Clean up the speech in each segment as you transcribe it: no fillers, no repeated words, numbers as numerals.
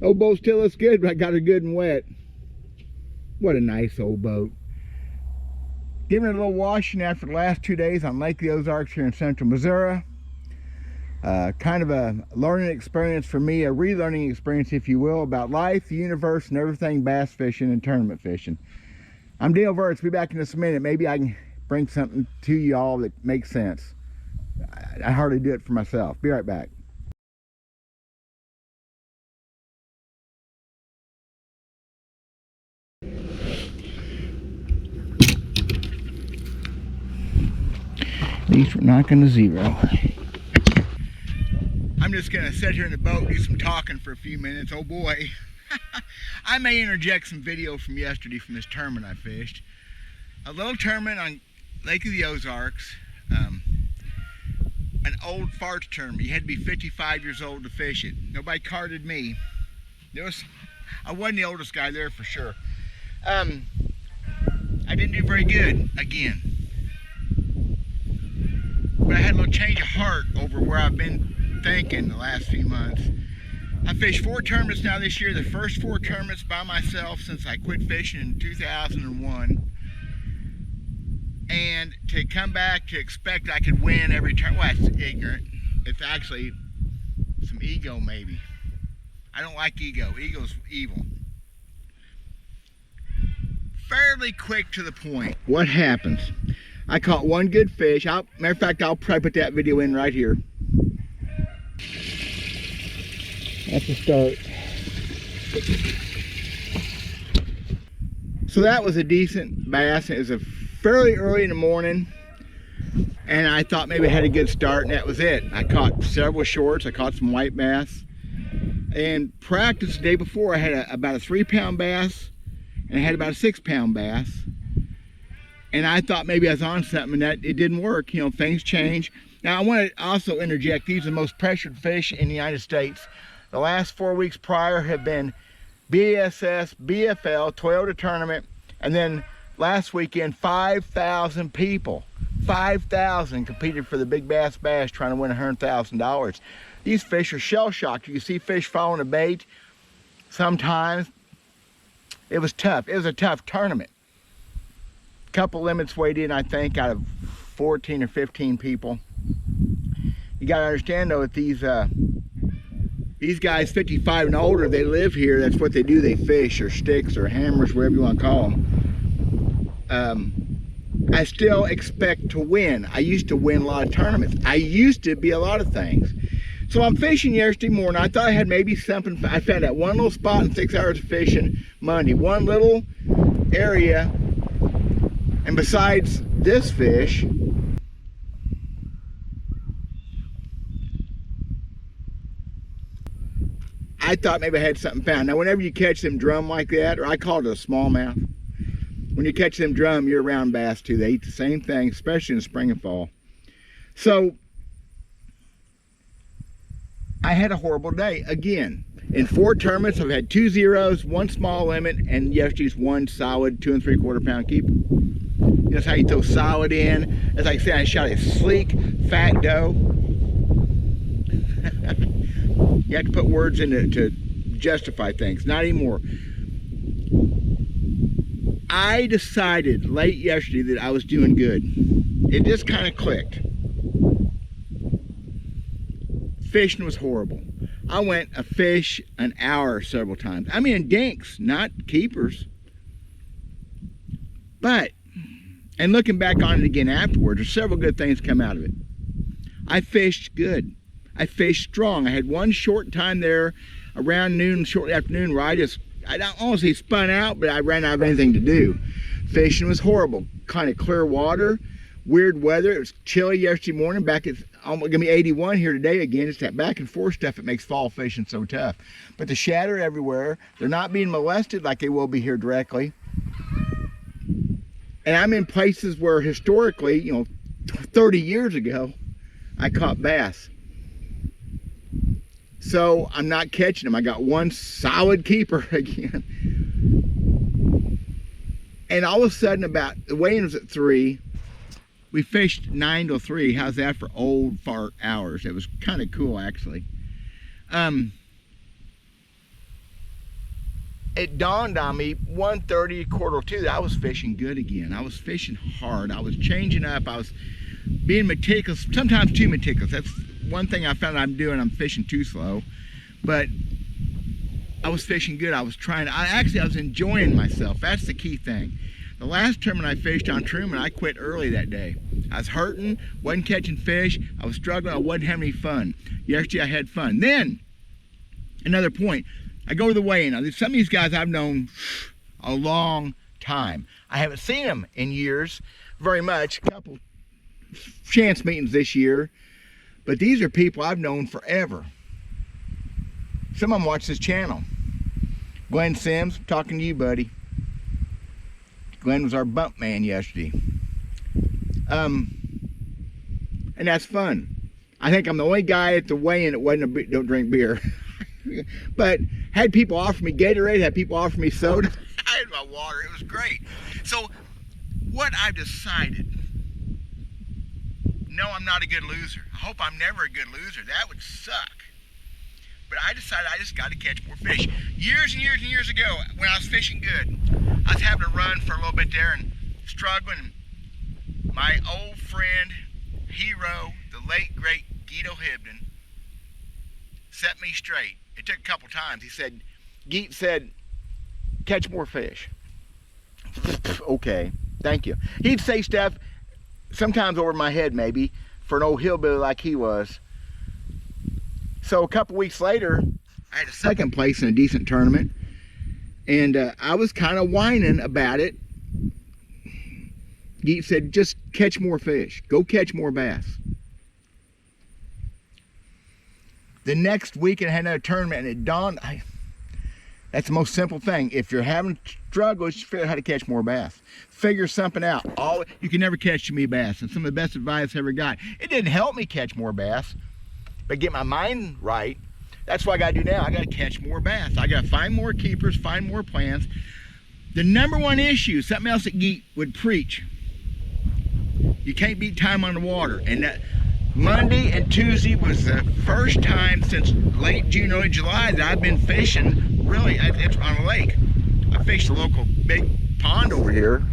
Old boat still looks good, but I got her good and wet. What a nice old boat. Giving it a little washing after the last 2 days on Lake of the Ozarks here in central Missouri. Kind of a learning experience for me, a relearning experience, if you will, about life, the universe, and everything bass fishing and tournament fishing. I'm Dale Verts. Be back in just a minute. Maybe I can bring something to y'all that makes sense. I hardly do it for myself. Be right back. At least we're not going to zero. I'm just going to sit here in the boat, do some talking for a few minutes. Oh boy. I may interject some video from yesterday from this tournament I fished. A little tournament on Lake of the Ozarks. An old farts tournament. You had to be 55 years old to fish it. Nobody carded me. I wasn't the oldest guy there for sure. I didn't do very good again. But I had a little change of heart over where I've been thinking the last few months. I fished 4 tournaments now this year, the first 4 tournaments by myself since I quit fishing in 2001. And to come back to expect I could win every turn, well, that's ignorant. It's actually some ego maybe. I don't like ego. Ego's evil. Fairly quick to the point. What happens? I caught one good fish. Matter of fact, I'll probably put that video in right here. That's a start. So that was a decent bass. It was a fairly early in the morning, and I thought maybe I had a good start, and that was it. I caught several shorts. I caught some white bass. And practice the day before, I had about a 3-pound bass, and I had about a 6-pound bass. And I thought maybe I was on something, and that it didn't work. You know, things change. Now, I want to also interject, these are the most pressured fish in the United States. The last 4 weeks prior have been BSS, BFL, Toyota Tournament, and then last weekend, 5,000 people. 5,000 competed for the Big Bass Bash trying to win $100,000. These fish are shell-shocked. You can see fish following a bait sometimes. It was tough. It was a tough tournament. Couple limits weighed in, I think, out of 14 or 15 people. You got to understand though that these guys 55 and older, they live here. That's what they do. They fish, or sticks, or hammers, whatever you want to call them. I still expect to win. I used to win a lot of tournaments. I used to be a lot of things. So I'm fishing yesterday morning. I thought I had maybe something. I found that one little spot in 6 hours of fishing Monday. One little area. And besides this fish, I thought maybe I had something found. Now, whenever you catch them drum like that, or I call it a smallmouth, when you catch them drum, you're around bass too. They eat the same thing, especially in the spring and fall. So, I had a horrible day again. In 4 tournaments, I've had 2 zeros, 1 small limit, and yesterday's 1 solid 2 3/4 pound keeper. That's how you throw solid in. As I said, I shot a sleek, fat doe. You have to put words in to justify things. Not anymore. I decided late yesterday that I was doing good. It just kind of clicked. Fishing was horrible. I went a fish an hour several times. I mean, dinks, not keepers. But, and looking back on it again afterwards, there's several good things come out of it. I fished good. I fished strong. I had one short time there around noon, shortly after noon, where I don't honestly spun out, but I ran out of anything to do. Fishing was horrible. Kind of clear water, weird weather. It was chilly yesterday morning. Back at almost gonna be 81 here today again. It's that back and forth stuff that makes fall fishing so tough. But the shad are everywhere. They're not being molested like they will be here directly. And I'm in places where historically, you know, 30 years ago, I caught bass. So I'm not catching them. I got 1 solid keeper again. And all of a sudden, about the weigh-in was at 3. We fished 9 till 3. How's that for old fart hours? It was kind of cool, actually. it dawned on me 1:30, 1:45 that I was fishing good again. I was fishing hard. I was changing up. I was being meticulous, sometimes too meticulous. That's one thing I found I'm doing. I'm fishing too slow. But I was fishing good. I was enjoying myself. That's the key thing. The last tournament I fished on Truman, I quit early that day. I was hurting, wasn't catching fish, I was struggling, I wasn't having any fun. Yesterday I had fun. Then, another point, I go to the weigh-in. Now, some of these guys I've known a long time. I haven't seen them in years very much, a couple chance meetings this year, but these are people I've known forever. Some of them watch this channel. Glenn Sims, I'm talking to you, buddy. Glenn was our bump man yesterday. And that's fun. I think I'm the only guy at the weigh-in that don't drink beer. But had people offer me Gatorade, had people offer me soda. I had my water, it was great. So what I've decided, no, I'm not a good loser. I hope I'm never a good loser. That would suck. But I decided I just got to catch more fish. Years and years and years ago, when I was fishing good, I was having to run for a little bit there and struggling. My old friend, hero, the late great Guido Hibden, set me straight. It took a couple times. He said, Geet said, catch more fish. Okay, thank you. He'd say stuff sometimes over my head maybe for an old hillbilly like he was. So a couple weeks later, I had a second place in a decent tournament, and I was kind of whining about it. Geet said, just catch more fish. Go catch more bass. The next weekend I had another tournament, and it dawned, that's the most simple thing. If you're having struggles, just figure out how to catch more bass. Figure something out. You can never catch too many bass, and some of the best advice I ever got. It didn't help me catch more bass, but get my mind right. That's what I gotta do now. I gotta catch more bass. I gotta find more keepers, find more plans. The number one issue, something else that Geet would preach, you can't beat time on the water. And that Monday and Tuesday was the first time since late June, early July that I've been fishing, really, it's on a lake. I fished a local big pond over here.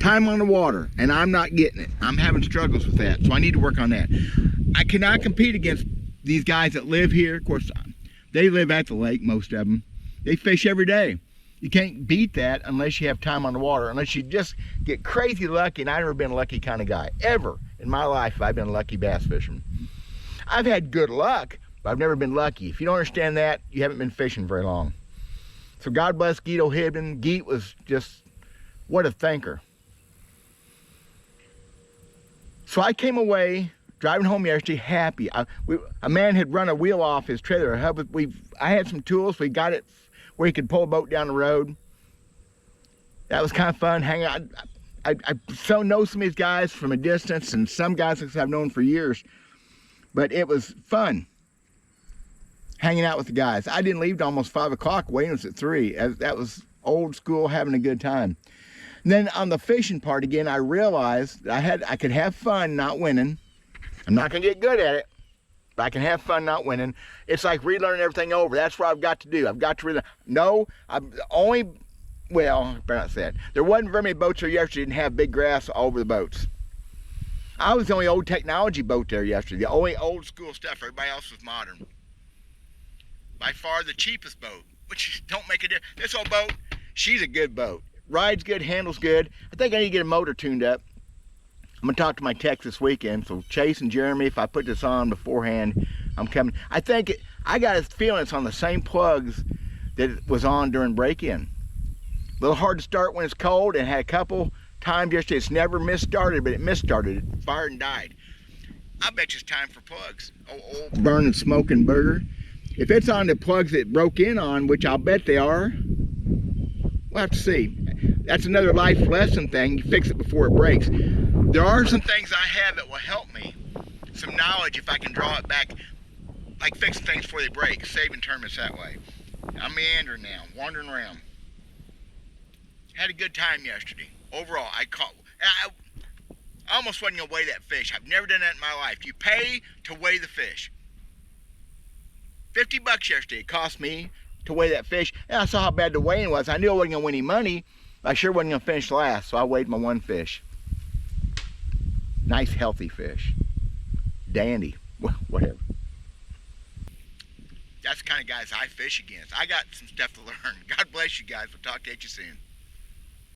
Time on the water, and I'm not getting it. I'm having struggles with that, so I need to work on that. I cannot compete against these guys that live here. Of course, they live at the lake, most of them. They fish every day. You can't beat that unless you have time on the water, unless you just get crazy lucky, and I've never been a lucky kind of guy. Ever in my life, I've been a lucky bass fisherman. I've had good luck, but I've never been lucky. If you don't understand that, you haven't been fishing very long. So God bless Guido Hibden. Geet was just, what a thinker. So I came away driving home yesterday happy. A man had run a wheel off his trailer. I had some tools. We got it where he could pull a boat down the road. That was kind of fun. Hanging out. I know some of these guys from a distance, and some guys I've known for years. But it was fun hanging out with the guys. I didn't leave till almost 5 o'clock. Waiting was at 3. That was old school, having a good time. And then on the fishing part again, I realized I could have fun not winning. I'm not gonna get good at it, but I can have fun not winning. It's like relearning everything over. That's what I've got to do. I've got to relearn. No, well, I better not say that. There wasn't very many boats there yesterday that didn't have big grass all over the boats. I was the only old technology boat there yesterday. The only old school stuff. Everybody else was modern. By far the cheapest boat, which don't make a difference. This old boat, she's a good boat. Rides good, handles good. I think I need to get a motor tuned up. I'm gonna talk to my techs this weekend. So Chase and Jeremy, if I put this on beforehand, I'm coming. I think I got a feeling it's on the same plugs that it was on during break-in. A little hard to start when it's cold, and had a couple times yesterday it's never misstarted, but it misstarted. It fired and died. I bet you it's time for plugs. Old burning, smoking burger. If it's on the plugs that broke in on, which I'll bet they are, we'll have to see. That's another life lesson thing. You fix it before it breaks. There are some things I have that will help me. Some knowledge if I can draw it back, like fixing things before they break, saving tournaments that way. I'm meandering now, wandering around. Had a good time yesterday. Overall, I almost wasn't gonna weigh that fish. I've never done that in my life. You pay to weigh the fish. $50 yesterday it cost me to weigh that fish. And I saw how bad the weighing was. I knew I wasn't gonna win any money. I sure wasn't gonna finish last, so I weighed my one fish. Nice healthy fish. Dandy. Well, whatever. That's the kind of guys I fish against. I got some stuff to learn. God bless you guys. We'll talk to you soon.